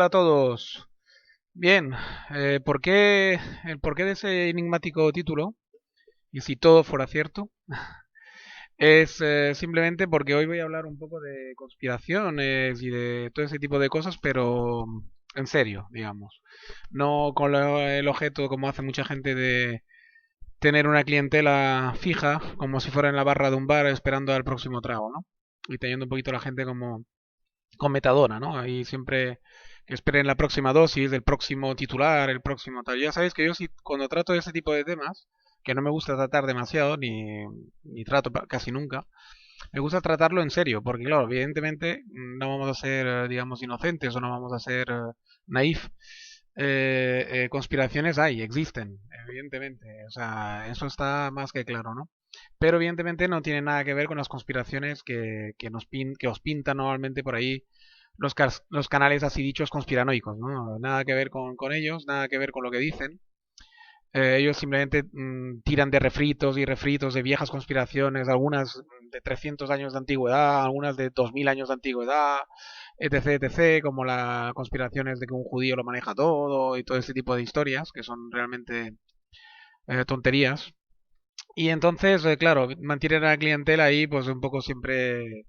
Hola a todos. Bien, el porqué de ese enigmático título, y si todo fuera cierto, es simplemente porque hoy voy a hablar un poco de conspiraciones y de todo ese tipo de cosas, pero en serio, digamos. No con el objeto, como hace mucha gente, de tener una clientela fija, como si fuera en la barra de un bar esperando al próximo trago, ¿no? Y teniendo un poquito la gente como con metadona, ¿no? Ahí siempre que esperen la próxima dosis, el próximo titular, el próximo tal. Ya sabéis que yo sí, cuando trato de ese tipo de temas, que no me gusta tratar demasiado, ni trato casi nunca, me gusta tratarlo en serio, porque claro, evidentemente no vamos a ser, digamos, inocentes o no vamos a ser naif. Conspiraciones hay, existen, evidentemente. O sea, eso está más que claro, ¿no? Pero evidentemente no tiene nada que ver con las conspiraciones que os pintan normalmente por ahí los canales así dichos conspiranoicos, ¿no? Nada que ver con ellos, nada que ver con lo que dicen. Ellos simplemente tiran de refritos y refritos de viejas conspiraciones, algunas de 300 años de antigüedad, algunas de 2000 años de antigüedad, etc, etc, como las conspiraciones de que un judío lo maneja todo y todo ese tipo de historias, que son realmente tonterías. Y entonces, claro, mantienen a la clientela ahí pues un poco siempre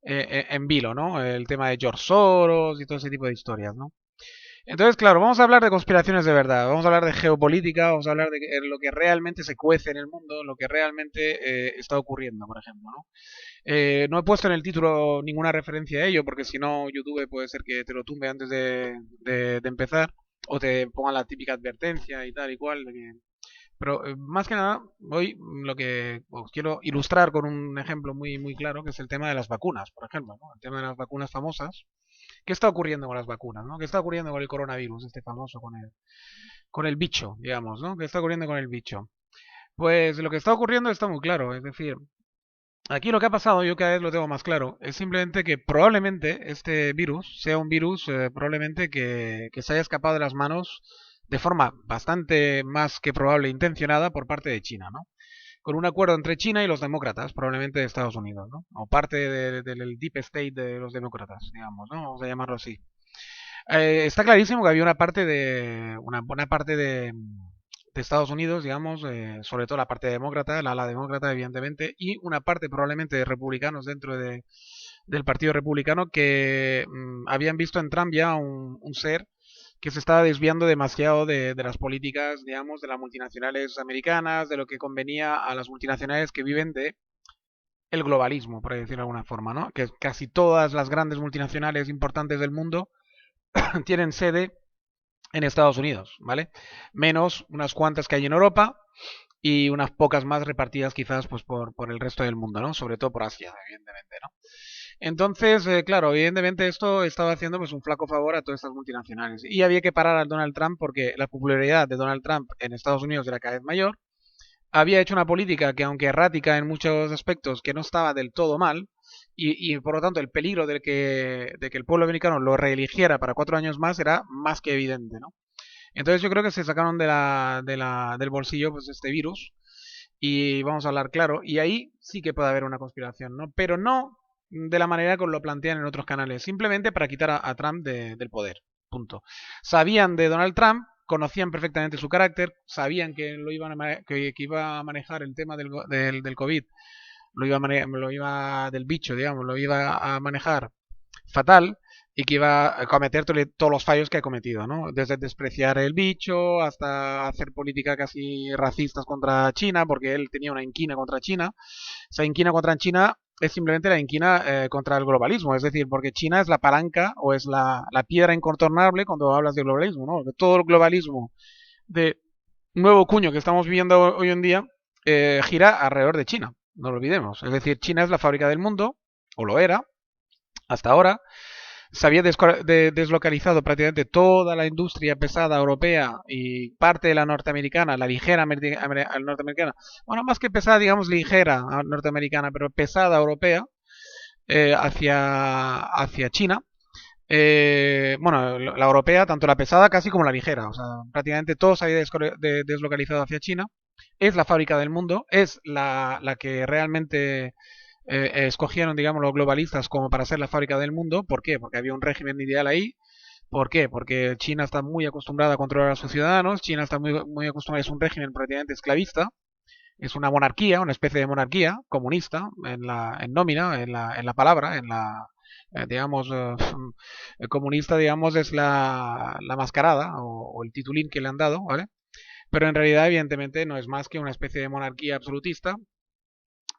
en vilo, ¿no? El tema de George Soros y todo ese tipo de historias, ¿no? Entonces, claro, vamos a hablar de conspiraciones de verdad, vamos a hablar de geopolítica, vamos a hablar de lo que realmente se cuece en el mundo, lo que realmente está ocurriendo, por ejemplo, ¿no? No he puesto en el título ninguna referencia a ello, porque si no, YouTube puede ser que te lo tumbe antes de empezar, o te ponga la típica advertencia y tal y cual, pero más que nada, hoy lo que os quiero ilustrar con un ejemplo muy claro, que es el tema de las vacunas, por ejemplo, ¿no? El tema de las vacunas famosas. ¿Qué está ocurriendo con las vacunas, ¿no? ¿Qué está ocurriendo con el coronavirus, este famoso, con el bicho, digamos, ¿no? ¿Qué está ocurriendo con el bicho? Pues lo que está ocurriendo está muy claro, es decir, aquí lo que ha pasado, yo cada vez lo tengo más claro, es simplemente que probablemente este virus sea un virus probablemente que se haya escapado de las manos de forma bastante más que probable intencionada por parte de China, ¿no? Con un acuerdo entre China y los demócratas, probablemente de Estados Unidos, ¿no? O parte del deep state de los demócratas, digamos, ¿no? Vamos a llamarlo así. Está clarísimo que había una buena parte de Estados Unidos, digamos, sobre todo la parte demócrata, la ala demócrata, evidentemente, y una parte probablemente de republicanos dentro del Partido Republicano que habían visto en Trump ya un ser que se estaba desviando demasiado de las políticas, digamos, de las multinacionales americanas, de lo que convenía a las multinacionales que viven de el globalismo, por decirlo de alguna forma, ¿no? Que casi todas las grandes multinacionales importantes del mundo tienen sede en Estados Unidos, ¿vale? Menos unas cuantas que hay en Europa y unas pocas más repartidas quizás pues por el resto del mundo, ¿no? Sobre todo por Asia, evidentemente, ¿no? Entonces, claro, evidentemente esto estaba haciendo pues un flaco favor a todas estas multinacionales y había que parar a Donald Trump porque la popularidad de Donald Trump en Estados Unidos era cada vez mayor. Había hecho una política que, aunque errática en muchos aspectos, que no estaba del todo mal, y por lo tanto el peligro de que el pueblo americano lo reeligiera para 4 años más era más que evidente, ¿no? Entonces yo creo que se sacaron del bolsillo pues este virus, y vamos a hablar claro, y ahí sí que puede haber una conspiración, ¿no? Pero no de la manera que lo plantean en otros canales, simplemente para quitar a Trump del poder, punto. Sabían de Donald Trump, conocían perfectamente su carácter, sabían que que iba a manejar el tema del COVID, del bicho, digamos, lo iba a manejar fatal, y que iba a cometer todos los fallos que ha cometido, ¿no? Desde despreciar el bicho hasta hacer política casi racistas contra China, porque él tenía una inquina contra China. Esa inquina contra China es simplemente la inquina contra el globalismo, es decir, porque China es la palanca o es la piedra incontornable cuando hablas de globalismo, ¿no? Todo el globalismo de nuevo cuño que estamos viviendo hoy en día gira alrededor de China, no lo olvidemos. Es decir, China es la fábrica del mundo, o lo era, hasta ahora. Se había deslocalizado prácticamente toda la industria pesada europea y parte de la norteamericana, la ligera norteamericana, bueno, más que pesada, digamos ligera norteamericana, pero pesada europea, hacia China. Bueno, la europea, tanto la pesada casi como la ligera, o sea, prácticamente todo se había deslocalizado hacia China. Es la fábrica del mundo, es la que realmente escogieron, digamos, los globalistas como para ser la fábrica del mundo. ¿Por qué? Porque había un régimen ideal ahí, ¿Por qué? Porque China está muy acostumbrada a controlar a sus ciudadanos, China está muy acostumbrada, es un régimen prácticamente esclavista, es una monarquía, una especie de monarquía comunista en nómina, en la palabra, digamos, comunista, digamos, es la mascarada o el titulín que le han dado, ¿vale? Pero en realidad, evidentemente, no es más que una especie de monarquía absolutista,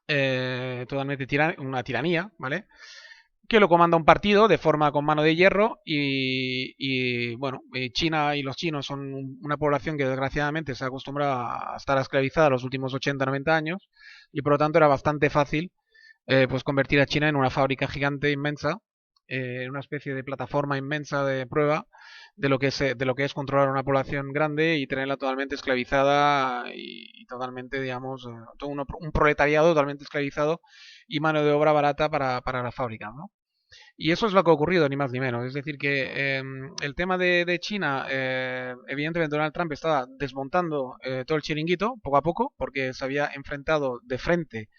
totalmente una tiranía, ¿vale? Que lo comanda un partido de forma con mano de hierro bueno, China y los chinos son una población que desgraciadamente se ha acostumbrado a estar esclavizada los últimos 80-90 años y por lo tanto era bastante fácil pues convertir a China en una fábrica gigante inmensa, en una especie de plataforma inmensa de prueba de lo que es controlar una población grande y tenerla totalmente esclavizada y totalmente, digamos, todo un proletariado totalmente esclavizado y mano de obra barata para la fábrica, ¿no? Y eso es lo que ha ocurrido, ni más ni menos. Es decir, que el tema de China, evidentemente Donald Trump estaba desmontando todo el chiringuito poco a poco, porque se había enfrentado de frente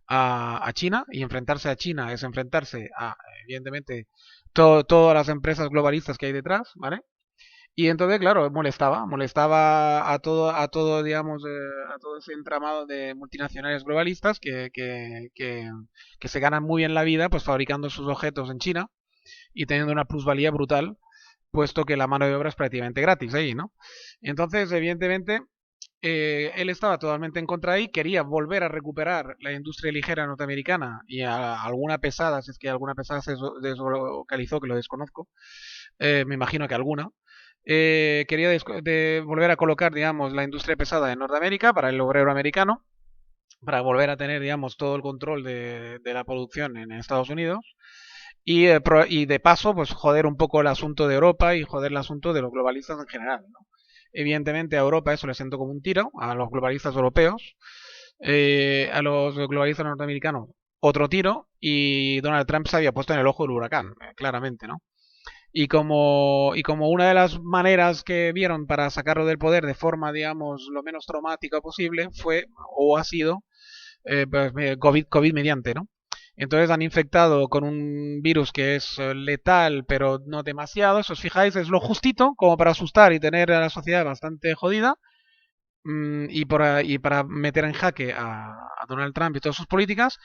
a China, y enfrentarse a China es enfrentarse a, evidentemente, todas las empresas globalistas que hay detrás, ¿vale? Y entonces, claro, molestaba a todo, digamos, a todo ese entramado de multinacionales globalistas que se ganan muy bien la vida, pues fabricando sus objetos en China y teniendo una plusvalía brutal, puesto que la mano de obra es prácticamente gratis ahí, ¿no? Entonces, evidentemente, él estaba totalmente en contra ahí, quería volver a recuperar la industria ligera norteamericana y a alguna pesada, si es que alguna pesada se deslocalizó, que lo desconozco, me imagino que alguna. Quería volver a colocar, digamos, la industria pesada en Norteamérica para el obrero americano, para volver a tener, digamos, todo el control de la producción en Estados Unidos. Y de paso, pues joder un poco el asunto de Europa y joder el asunto de los globalistas en general, ¿no? Evidentemente a Europa eso le sentó como un tiro, a los globalistas europeos, a los globalistas norteamericanos otro tiro, y Donald Trump se había puesto en el ojo del huracán, claramente, ¿no? Y como una de las maneras que vieron para sacarlo del poder de forma, digamos, lo menos traumática posible fue, o ha sido, pues, COVID mediante, ¿no? Entonces han infectado con un virus que es letal, pero no demasiado. Si os fijáis, es lo justito como para asustar y tener a la sociedad bastante jodida. Y para meter en jaque a Donald Trump y todas sus políticas.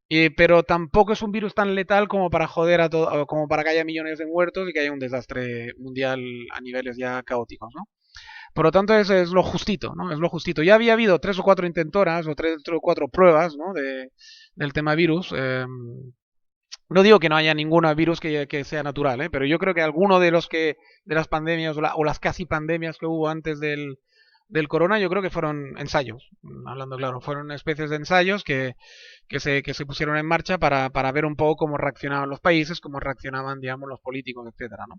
Pero tampoco es un virus tan letal como para joder a todo, como para que haya millones de muertos y que haya un desastre mundial a niveles ya caóticos, ¿no? Por lo tanto, es lo justito, ¿no? Es lo justito. Ya había habido 3 o 4 intentoras o 3 o 4 pruebas, ¿no? Del tema virus. No digo que no haya ningún virus que sea natural, ¿eh? Pero yo creo que alguno de las pandemias o las casi pandemias que hubo antes del corona, yo creo que fueron ensayos, hablando claro, fueron especies de ensayos que se pusieron en marcha para ver un poco cómo reaccionaban los países, cómo reaccionaban, digamos, los políticos, etcétera, ¿no?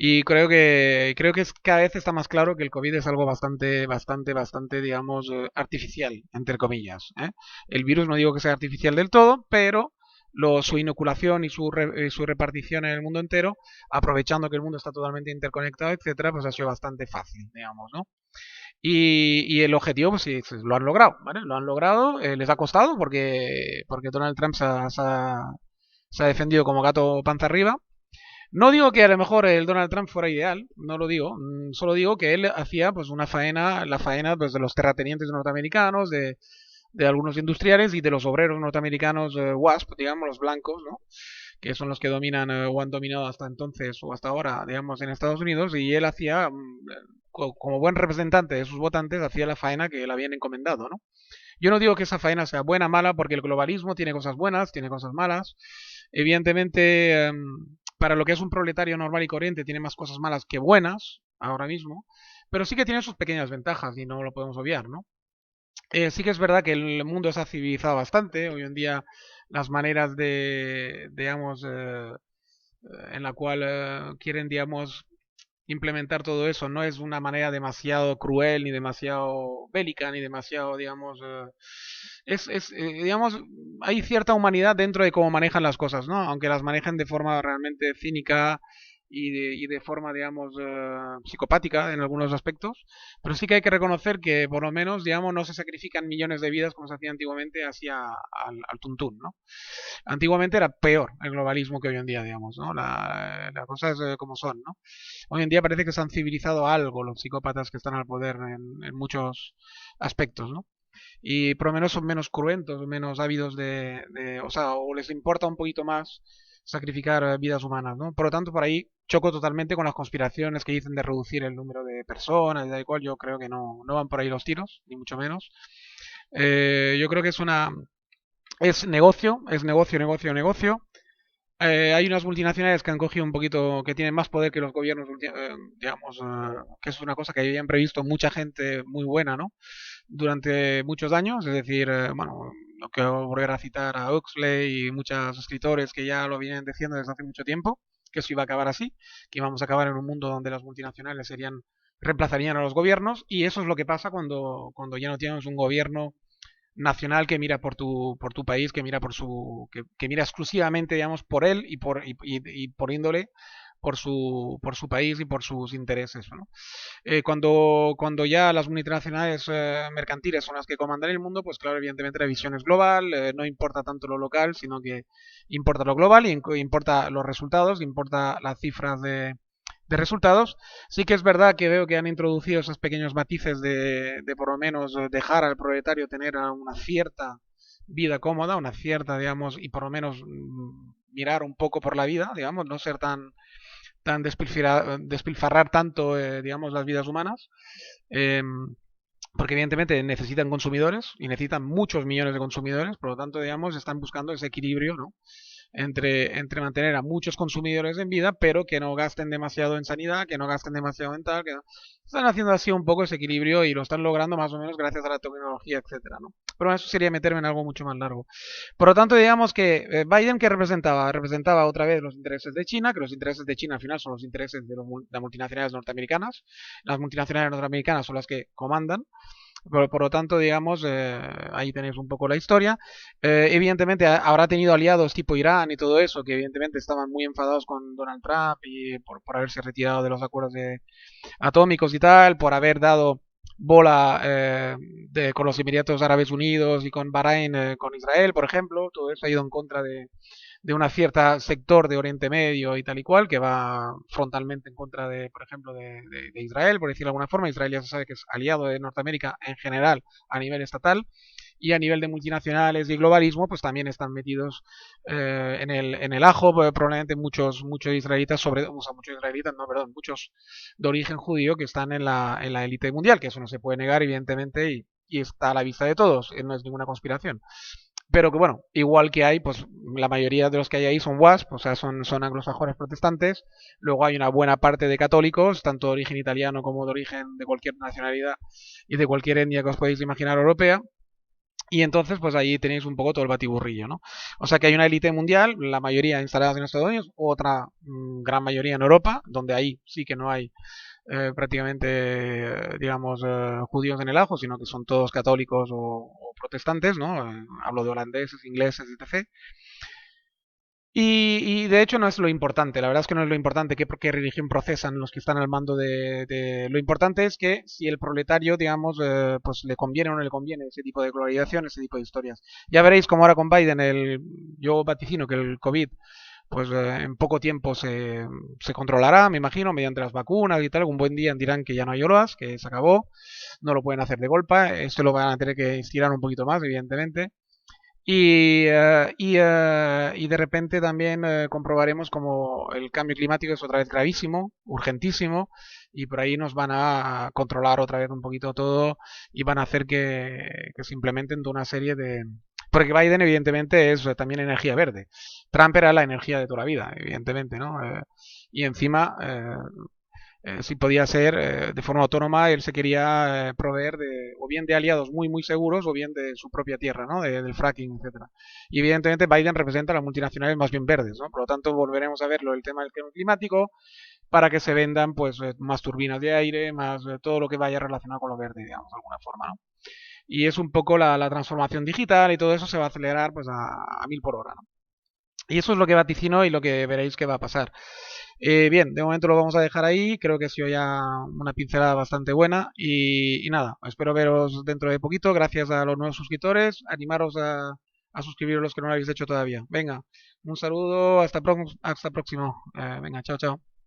Y creo que cada vez está más claro que el COVID es algo bastante, bastante, bastante, digamos, artificial, entre comillas, ¿eh? El virus no digo que sea artificial del todo, pero su inoculación y su repartición en el mundo entero, aprovechando que el mundo está totalmente interconectado, etcétera, pues ha sido bastante fácil, digamos, ¿no? Y el objetivo, pues sí, lo han logrado, ¿vale? Lo han logrado, les ha costado porque Donald Trump se ha defendido como gato panza arriba. No digo que a lo mejor el Donald Trump fuera ideal, no lo digo, solo digo que él hacía pues una faena, la faena pues de los terratenientes norteamericanos, de algunos industriales y de los obreros norteamericanos WASP, digamos, los blancos, ¿no? Que son los que dominan o han dominado hasta entonces o hasta ahora, digamos, en Estados Unidos, y él hacía, como buen representante de sus votantes, hacía la faena que le habían encomendado, ¿no? Yo no digo que esa faena sea buena o mala, porque el globalismo tiene cosas buenas, tiene cosas malas. Evidentemente, para lo que es un proletario normal y corriente, tiene más cosas malas que buenas ahora mismo, pero sí que tiene sus pequeñas ventajas y no lo podemos obviar, ¿no? Sí que es verdad que el mundo se ha civilizado bastante. Hoy en día las maneras digamos, en la cual quieren, digamos, implementar todo eso no es una manera demasiado cruel, ni demasiado bélica, ni demasiado, digamos, digamos, hay cierta humanidad dentro de cómo manejan las cosas, ¿no? Aunque las manejan de forma realmente cínica y de forma, digamos, psicopática en algunos aspectos, pero sí que hay que reconocer que por lo menos, digamos, no se sacrifican millones de vidas como se hacía antiguamente hacia al tuntún, ¿no? Antiguamente era peor el globalismo que hoy en día, digamos, ¿no? Las cosas como son, ¿no? Hoy en día parece que se han civilizado algo los psicópatas que están al poder en muchos aspectos, ¿no? Y por lo menos son menos cruentos, menos ávidos o sea, o les importa un poquito más sacrificar vidas humanas, ¿no? Por lo tanto, por ahí choco totalmente con las conspiraciones que dicen de reducir el número de personas y tal y cual. Yo creo que no van por ahí los tiros, ni mucho menos. Yo creo que es negocio, negocio, negocio. Hay unas multinacionales que han cogido un poquito, que tienen más poder que los gobiernos, digamos, que es una cosa que habían previsto mucha gente muy buena, ¿no? Durante muchos años, es decir, bueno, no quiero volver a citar a Huxley y muchos escritores que ya lo vienen diciendo desde hace mucho tiempo, que eso iba a acabar así, que íbamos a acabar en un mundo donde las multinacionales reemplazarían a los gobiernos, y eso es lo que pasa cuando ya no tienes un gobierno nacional que mira por tu país, que mira que mira exclusivamente, digamos, por él y por índole por su país y por sus intereses, ¿no? Cuando ya las multinacionales mercantiles son las que comandan el mundo, pues claro, evidentemente la visión es global, no importa tanto lo local, sino que importa lo global y importa los resultados, importa las cifras de resultados. Sí que es verdad que veo que han introducido esos pequeños matices de por lo menos dejar al proletario tener una cierta vida cómoda, una cierta, digamos, y por lo menos mirar un poco por la vida, digamos, no ser tan despilfarrar tanto, digamos, las vidas humanas, eh, porque evidentemente necesitan consumidores y necesitan muchos millones de consumidores, por lo tanto, digamos, están buscando ese equilibrio, ¿no? Entre mantener a muchos consumidores en vida, pero que no gasten demasiado en sanidad, que no gasten demasiado en tal, que no... Están haciendo así un poco ese equilibrio y lo están logrando más o menos gracias a la tecnología, etcétera, ¿no? Pero eso sería meterme en algo mucho más largo. Por lo tanto, digamos que Biden, ¿qué representaba? Representaba otra vez los intereses de China, que los intereses de China al final son los intereses de las multinacionales norteamericanas. Las multinacionales norteamericanas son las que comandan. Por lo tanto, digamos, ahí tenéis un poco la historia. Evidentemente habrá tenido aliados tipo Irán y todo eso, que evidentemente estaban muy enfadados con Donald Trump y por haberse retirado de los acuerdos atómicos y tal, por haber dado bola con los Emiratos Árabes Unidos y con Bahrein, con Israel, por ejemplo. Todo eso ha ido en contra de una cierta sector de Oriente Medio y tal y cual, que va frontalmente en contra de, por ejemplo, de Israel, por decirlo de alguna forma. Israel ya se sabe que es aliado de Norteamérica en general a nivel estatal y a nivel de multinacionales y globalismo, pues también están metidos en el ajo, probablemente muchos israelitas, o sea, muchos israelitas, no, perdón, muchos de origen judío que están en la élite mundial, que eso no se puede negar, evidentemente, y está a la vista de todos, no es ninguna conspiración. Pero que bueno, igual que hay, pues la mayoría de los que hay ahí son WASP, o sea, son anglosajones protestantes. Luego hay una buena parte de católicos, tanto de origen italiano como de origen de cualquier nacionalidad y de cualquier etnia que os podéis imaginar europea. Y entonces, pues ahí tenéis un poco todo el batiburrillo, ¿no? O sea que hay una élite mundial, la mayoría instaladas en Estados Unidos, otra gran mayoría en Europa, donde ahí sí que no hay prácticamente, digamos, judíos en el ajo, sino que son todos católicos o protestantes, ¿no? Hablo de holandeses, ingleses, etc. Y de hecho no es lo importante, la verdad es que no es lo importante qué religión procesan los que están al mando Lo importante es que si el proletario, digamos, pues le conviene o no le conviene ese tipo de globalización, ese tipo de historias. Ya veréis cómo ahora con Biden, yo vaticino que el COVID pues en poco tiempo se controlará, me imagino, mediante las vacunas y tal. Un buen día dirán que ya no hay olas, que se acabó, no lo pueden hacer de golpe, esto lo van a tener que estirar un poquito más, evidentemente. Y de repente también comprobaremos como el cambio climático es otra vez gravísimo, urgentísimo, y por ahí nos van a controlar otra vez un poquito todo y van a hacer que se implementen toda una serie de... Porque Biden evidentemente es también energía verde. Trump era la energía de toda la vida, evidentemente, ¿no? Y encima si podía ser de forma autónoma, él se quería proveer o bien de aliados muy seguros o bien de su propia tierra, ¿no? Del fracking, etcétera. Y evidentemente Biden representa a las multinacionales más bien verdes, ¿no? Por lo tanto volveremos a verlo el tema del cambio climático para que se vendan pues más turbinas de aire, más todo lo que vaya relacionado con lo verde, digamos, de alguna forma, ¿no? Y es un poco la transformación digital y todo eso se va a acelerar pues a 1000 por hora, ¿no? Y eso es lo que vaticino y lo que veréis que va a pasar. Bien, de momento lo vamos a dejar ahí. Creo que ha sido ya una pincelada bastante buena. Y nada, espero veros dentro de poquito. Gracias a los nuevos suscriptores. Animaros a suscribiros los que no lo habéis hecho todavía. Venga, un saludo. Hasta próximo. Venga, chao, chao.